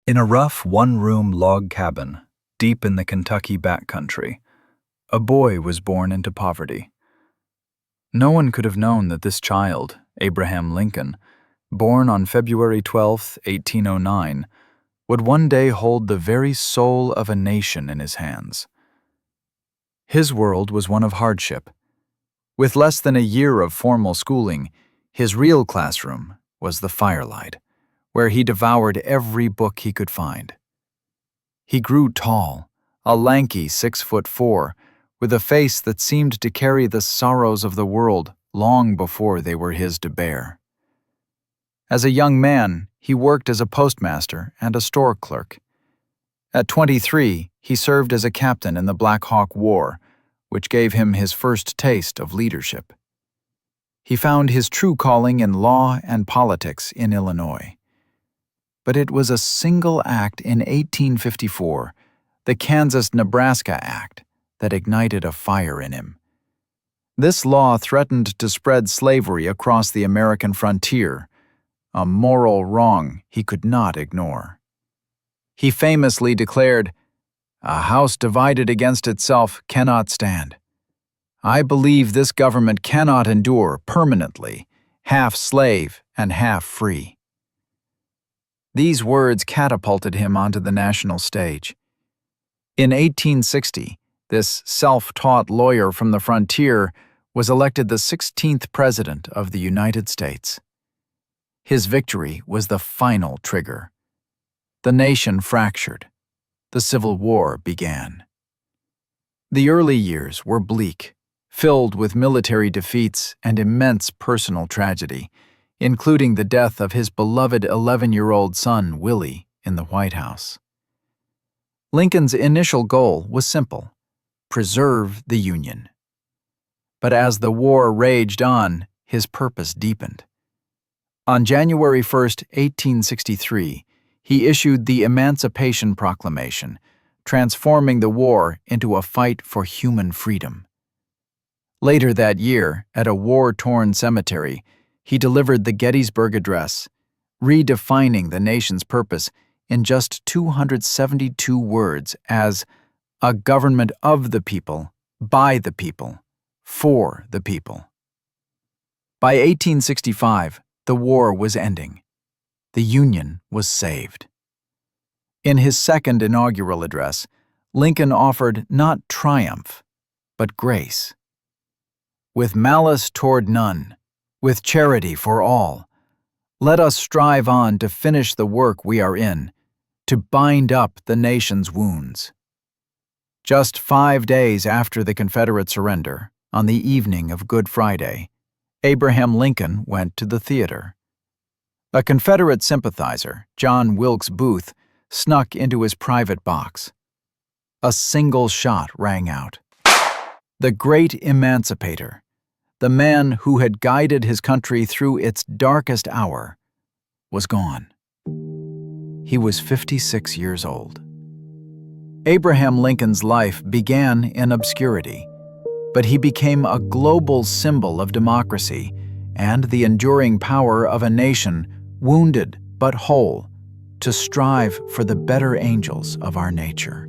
In a rough one-room log cabin, deep in the Kentucky backcountry, a boy was born into poverty. No one could have known that this child, Abraham Lincoln, born on February 12, 1809, would one day hold the very soul of a nation in his hands. His world was one of hardship. With less than a year of formal schooling, his real classroom was the firelight, where he devoured every book he could find. He grew tall, a lanky 6'4", with a face that seemed to carry the sorrows of the world long before they were his to bear. As a young man, he worked as a postmaster and a store clerk. At 23, he served as a captain in the Black Hawk War, which gave him his first taste of leadership. He found his true calling in law and politics in Illinois. But it was a single act in 1854, the Kansas-Nebraska Act, that ignited a fire in him. This law threatened to spread slavery across the American frontier, a moral wrong he could not ignore. He famously declared, "A house divided against itself cannot stand. I believe this government cannot endure permanently, half slave and half free." These words catapulted him onto the national stage. In 1860, this self-taught lawyer from the frontier was elected the 16th President of the United States. His victory was the final trigger. The nation fractured. The Civil War began. The early years were bleak, filled with military defeats and immense personal tragedy, including the death of his beloved 11-year-old son, Willie, in the White House. Lincoln's initial goal was simple: preserve the Union. But as the war raged on, his purpose deepened. On January 1, 1863, he issued the Emancipation Proclamation, transforming the war into a fight for human freedom. Later that year, at a war-torn cemetery, he delivered the Gettysburg Address, redefining the nation's purpose in just 272 words as a government of the people, by the people, for the people. By 1865, the war was ending. The Union was saved. In his second inaugural address, Lincoln offered not triumph, but grace. With malice toward none, with charity for all, let us strive on to finish the work we are in, to bind up the nation's wounds. Just 5 days after the Confederate surrender, on the evening of Good Friday, Abraham Lincoln went to the theater. A Confederate sympathizer, John Wilkes Booth, snuck into his private box. A single shot rang out. The great emancipator, the man who had guided his country through its darkest hour, was gone. He was 56 years old. Abraham Lincoln's life began in obscurity, but he became a global symbol of democracy and the enduring power of a nation wounded but whole, to strive for the better angels of our nature.